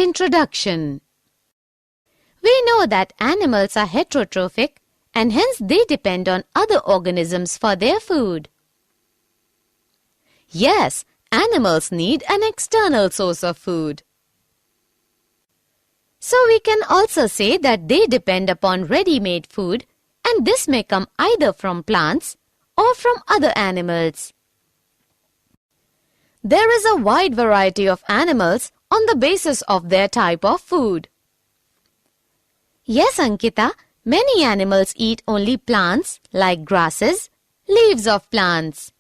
Introduction. We know that animals are heterotrophic and hence they depend on other organisms for their food. Yes, animals need an external source of food. So we can also say that they depend upon ready-made food, and this may come either from plants or from other animals. There is a wide variety of animals on the basis of their type of food. Yes, Ankita, many animals eat only plants like grasses, leaves of plants,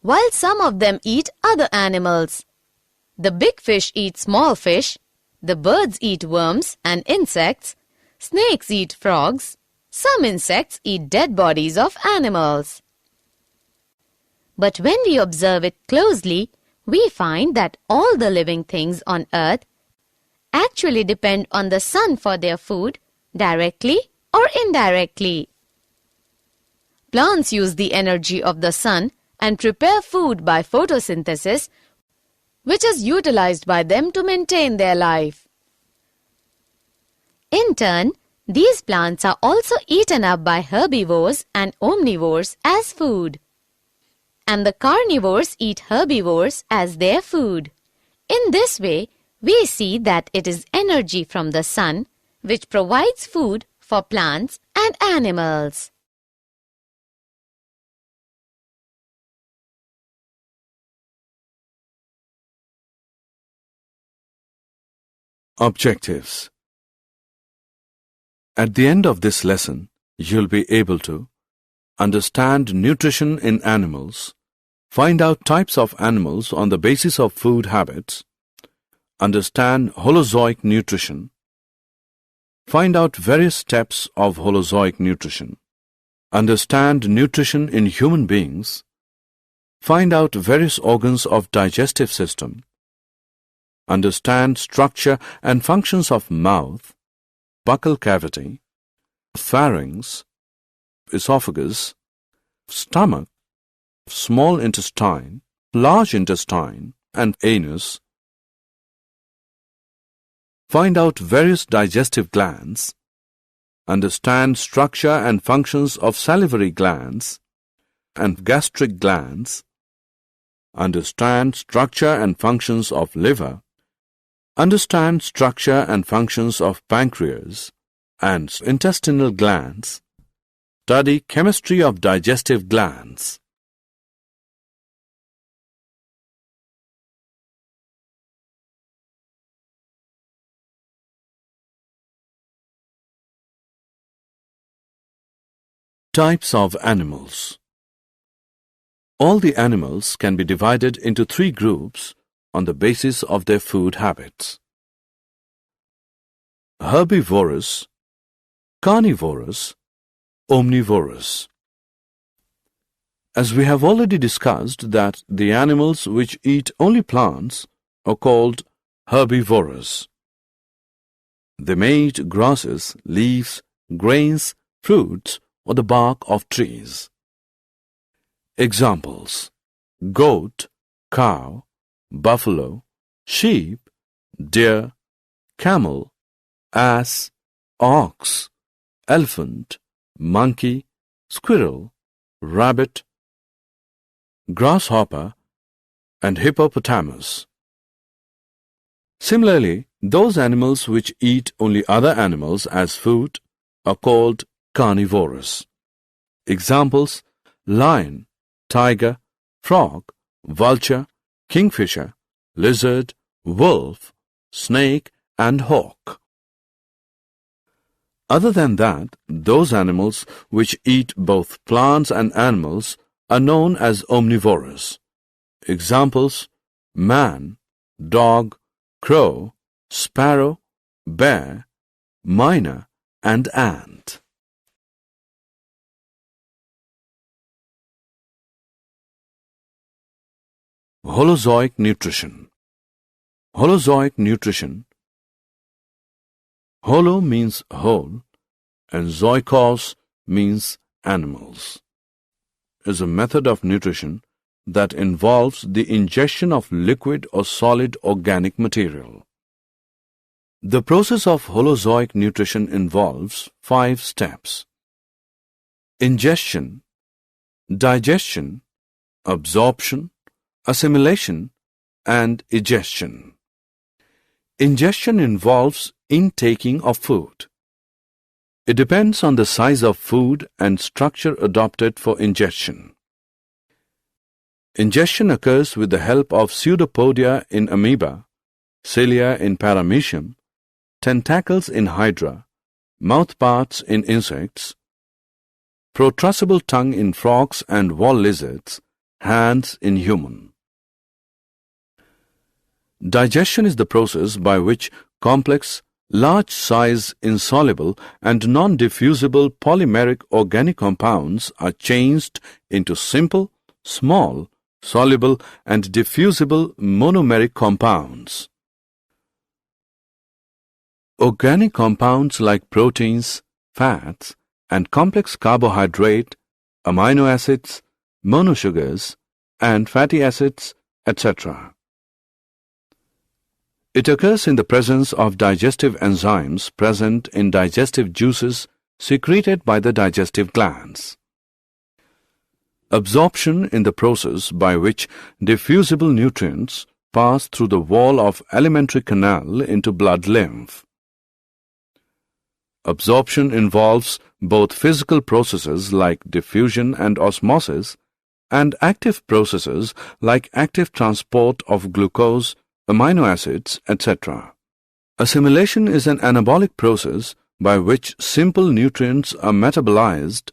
while some of them eat other animals. The big fish eat small fish, the birds eat worms and insects, snakes eat frogs, some insects eat dead bodies of animals. But when we observe it closely, we find that all the living things on earth actually depend on the sun for their food, directly or indirectly. Plants use the energy of the sun and prepare food by photosynthesis, which is utilized by them to maintain their life. In turn, these plants are also eaten up by herbivores and omnivores as food. And the carnivores eat herbivores as their food. In this way, we see that it is energy from the sun which provides food for plants and animals. Objectives. At the end of this lesson, you'll be able to understand nutrition in animals, find out types of animals on the basis of food habits, understand Holozoic nutrition, find out various steps of Holozoic nutrition, understand nutrition in human beings, find out various organs of digestive system, understand structure and functions of mouth, buccal cavity, pharynx, esophagus, stomach, small intestine, large intestine, and anus. Find out various digestive glands, understand structure and functions of salivary glands and gastric glands, understand structure and functions of liver, understand structure and functions of pancreas and intestinal glands, study chemistry of digestive glands. Types of animals. All the animals can be divided into 3 groups on the basis of their food habits: herbivorous, carnivorous, omnivorous. As we have already discussed that the animals which eat only plants are called herbivorous. They may eat grasses, leaves, grains, fruits, or the bark of trees. Examples: goat, cow, buffalo, sheep, deer, camel, ass, ox, elephant, monkey, squirrel, rabbit, grasshopper, and hippopotamus. Similarly, those animals which eat only other animals as food are called carnivorous. Examples: lion, tiger, frog, vulture, kingfisher, lizard, wolf, snake, and hawk. Other than that, those animals which eat both plants and animals are known as omnivorous. Examples: man, dog, crow, sparrow, bear, myna, and ant. Holozoic nutrition. Holozoic nutrition. Holo means whole and zoikos means animals. Is a method of nutrition that involves the ingestion of liquid or solid organic material. The process of Holozoic nutrition involves 5 steps: ingestion, digestion, absorption, assimilation, and egestion. Ingestion involves intaking of food. It depends on the size of food and structure adopted for ingestion. Ingestion occurs with the help of pseudopodia in amoeba, cilia in paramecium, tentacles in hydra, mouthparts in insects, protrusible tongue in frogs and wall lizards, hands in human. Digestion is the process by which complex, large-size, insoluble and non-diffusible polymeric organic compounds are changed into simple, small, soluble and diffusible monomeric compounds. Organic compounds like proteins, fats, and complex carbohydrate, amino acids, monosugars, and fatty acids, etc. It occurs in the presence of digestive enzymes present in digestive juices secreted by the digestive glands. Absorption in the process by which diffusible nutrients pass through the wall of alimentary canal into blood-lymph. Absorption involves both physical processes like diffusion and osmosis and active processes like active transport of glucose, amino acids, etc. Assimilation is an anabolic process by which simple nutrients are metabolized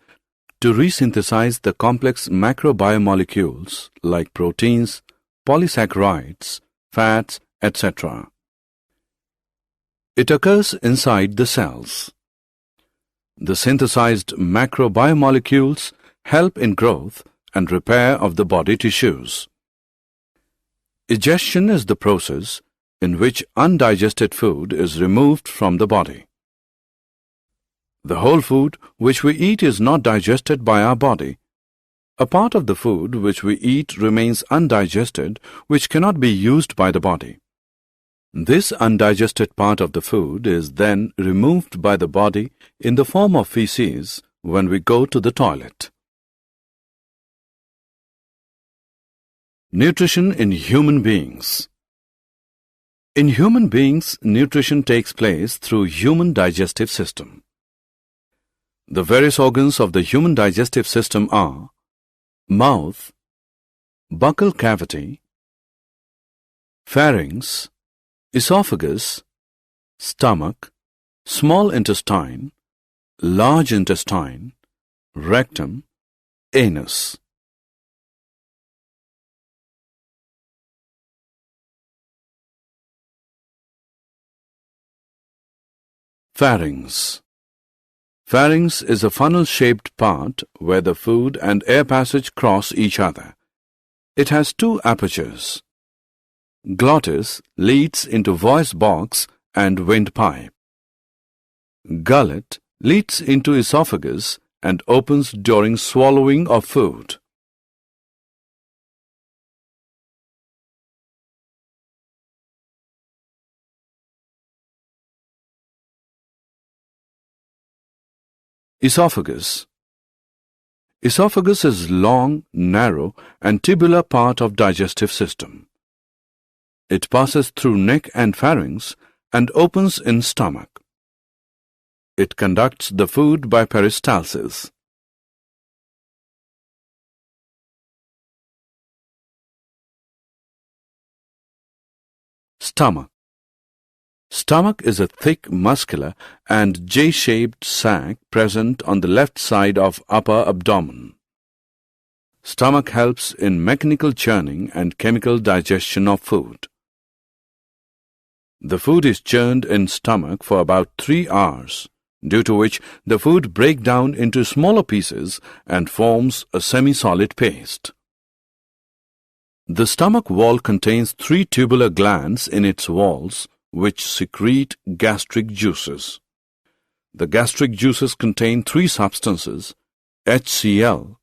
to resynthesize the complex macrobiomolecules like proteins, polysaccharides, fats, etc. It occurs inside the cells. The synthesized macrobiomolecules help in growth and repair of the body tissues. Egestion is the process in which undigested food is removed from the body. The whole food which we eat is not digested by our body. A part of the food which we eat remains undigested, which cannot be used by the body. This undigested part of the food is then removed by the body in the form of feces when we go to the toilet. Nutrition in human beings. In human beings, nutrition takes place through human digestive system. The various organs of the human digestive system are mouth, buccal cavity, pharynx, esophagus, stomach, small intestine, large intestine, rectum, anus. Pharynx. Pharynx is a funnel-shaped part where the food and air passage cross each other. It has 2 apertures. Glottis leads into voice box and windpipe. Gullet leads into esophagus and opens during swallowing of food. Esophagus. Esophagus is long, narrow and tubular part of digestive system. It passes through neck and pharynx and opens in stomach. It conducts the food by peristalsis. Stomach. Stomach is a thick, muscular and J-shaped sac present on the left side of upper abdomen. Stomach helps in mechanical churning and chemical digestion of food. The food is churned in stomach for about 3 hours, due to which the food breaks down into smaller pieces and forms a semi-solid paste. The stomach wall contains 3 tubular glands in its walls which secrete gastric juices. The gastric juices contain 3 substances, HCl,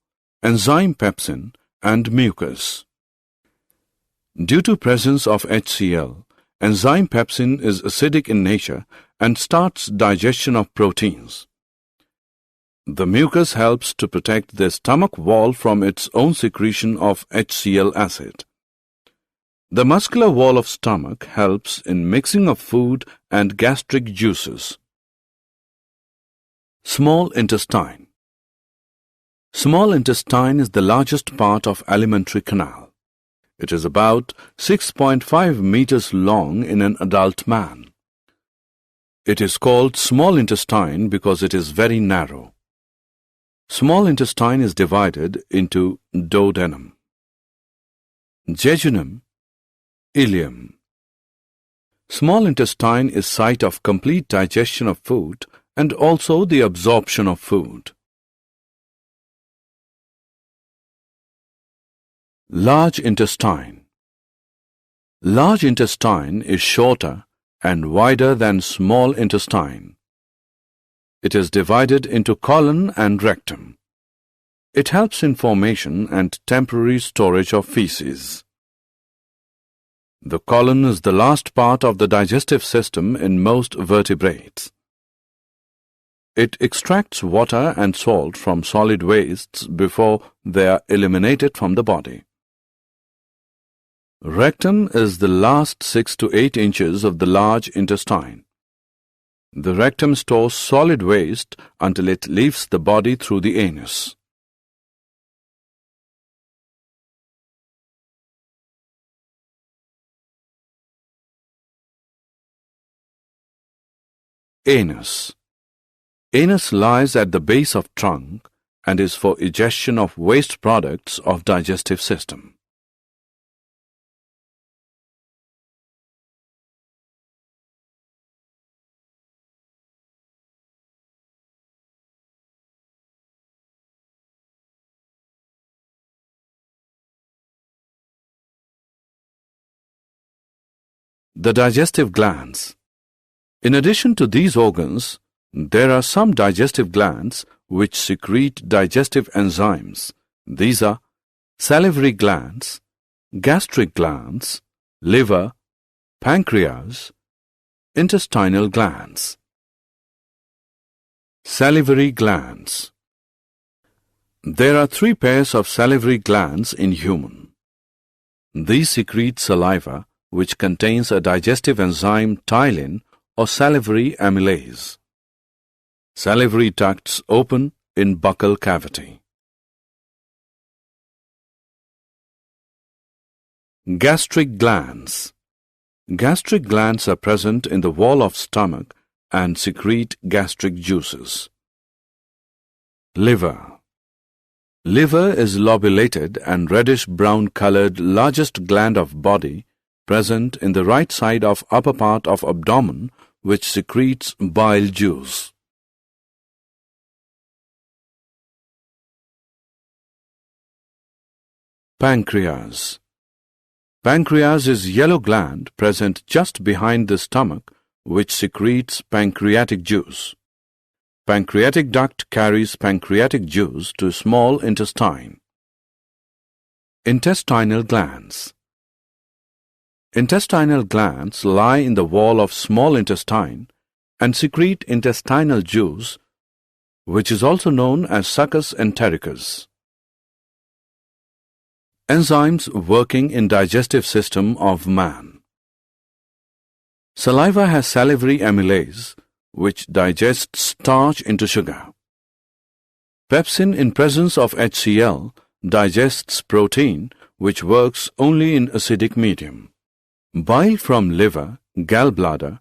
enzyme pepsin and mucus. Due to presence of HCl, enzyme pepsin is acidic in nature and starts digestion of proteins. The mucus helps to protect the stomach wall from its own secretion of HCl acid. The muscular wall of stomach helps in mixing of food and gastric juices. Small intestine. Small intestine is the largest part of alimentary canal. It is about 6.5 meters long in an adult man. It is called small intestine because it is very narrow. Small intestine is divided into duodenum, jejunum, ileum. Small intestine is site of complete digestion of food and also the absorption of food. Large intestine. Large intestine is shorter and wider than small intestine. It is divided into colon and rectum. It helps in formation and temporary storage of feces. The colon is the last part of the digestive system in most vertebrates. It extracts water and salt from solid wastes before they are eliminated from the body. Rectum is the last 6 to 8 inches of the large intestine. The rectum stores solid waste until it leaves the body through the anus. Anus. Anus lies at the base of trunk and is for egestion of waste products of digestive system. The digestive glands. In addition to these organs, there are some digestive glands which secrete digestive enzymes. These are salivary glands, gastric glands, liver, pancreas, intestinal glands. Salivary glands. There are 3 pairs of salivary glands in human. These secrete saliva, which contains a digestive enzyme ptyalin or salivary amylase. Salivary ducts open in buccal cavity. Gastric glands. Gastric glands are present in the wall of stomach and secrete gastric juices. Liver. Liver is lobulated and reddish-brown colored largest gland of body present in the right side of upper part of abdomen which secretes bile juice. Pancreas. Pancreas is yellow gland present just behind the stomach which secretes pancreatic juice. Pancreatic duct carries pancreatic juice to small intestine. Intestinal glands. Intestinal glands lie in the wall of small intestine and secrete intestinal juice, which is also known as succus entericus. Enzymes working in digestive system of man. Saliva has salivary amylase, which digests starch into sugar. Pepsin in presence of HCl digests protein, which works only in acidic medium. Bile from liver, gallbladder,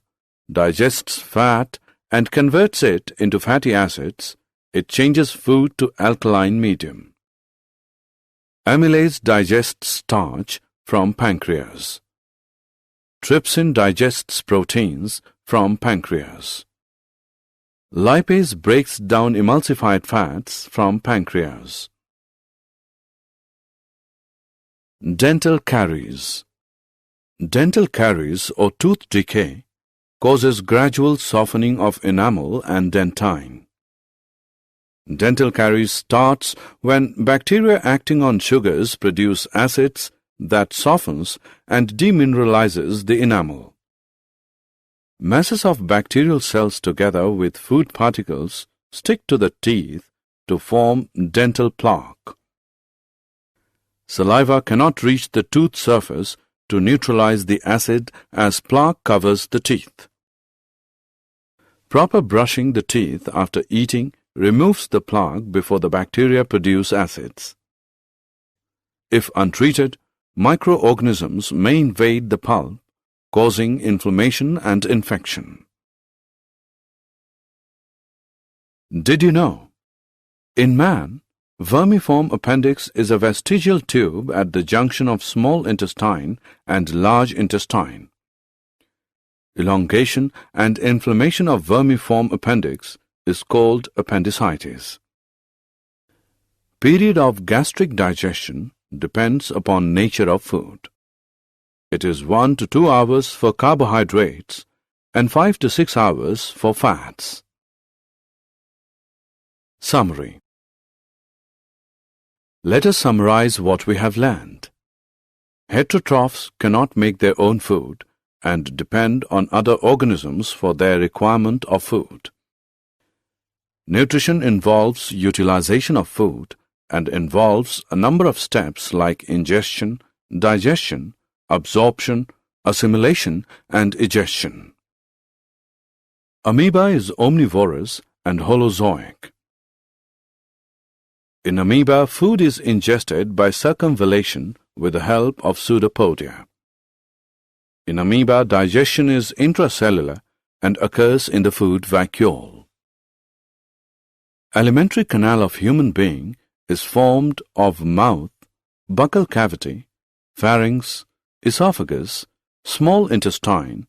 digests fat and converts it into fatty acids. It changes food to alkaline medium. Amylase digests starch from pancreas. Trypsin digests proteins from pancreas. Lipase breaks down emulsified fats from pancreas. Dental caries. Dental caries or tooth decay causes gradual softening of enamel and dentine. Dental caries starts when bacteria acting on sugars produce acids that softens and demineralizes the enamel. Masses of bacterial cells together with food particles stick to the teeth to form dental plaque. Saliva cannot reach the tooth surface to neutralize the acid as plaque covers the teeth. Proper brushing the teeth after eating removes the plaque before the bacteria produce acids. If untreated, microorganisms may invade the pulp, causing inflammation and infection. Did you know? In man, vermiform appendix is a vestigial tube at the junction of small intestine and large intestine. Elongation and inflammation of vermiform appendix is called appendicitis. Period of gastric digestion depends upon nature of food. It is 1 to 2 hours for carbohydrates and 5 to 6 hours for fats. Summary. Let us summarize what we have learned. Heterotrophs cannot make their own food and depend on other organisms for their requirement of food. Nutrition involves utilization of food and involves a number of steps like ingestion, digestion, absorption, assimilation, and egestion. Amoeba is omnivorous and holozoic. In amoeba, food is ingested by circumvallation with the help of pseudopodia. In amoeba, digestion is intracellular and occurs in the food vacuole. Alimentary canal of human being is formed of mouth, buccal cavity, pharynx, esophagus, small intestine,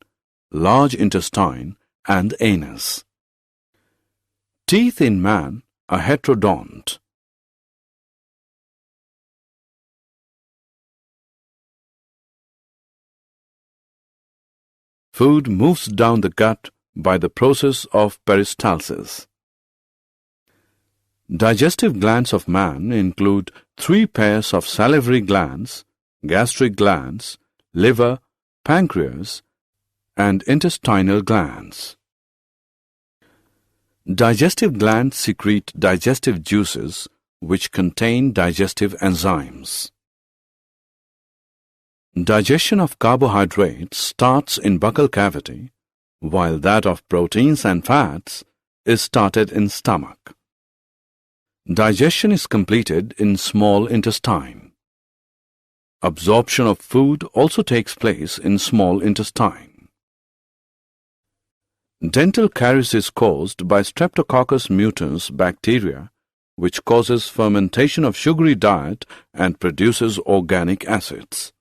large intestine, and anus. Teeth in man are heterodont. Food moves down the gut by the process of peristalsis. Digestive glands of man include 3 pairs of salivary glands, gastric glands, liver, pancreas, and intestinal glands. Digestive glands secrete digestive juices which contain digestive enzymes. Digestion of carbohydrates starts in buccal cavity, while that of proteins and fats is started in stomach. Digestion is completed in small intestine. Absorption of food also takes place in small intestine. Dental caries is caused by Streptococcus mutans bacteria, which causes fermentation of sugary diet and produces organic acids.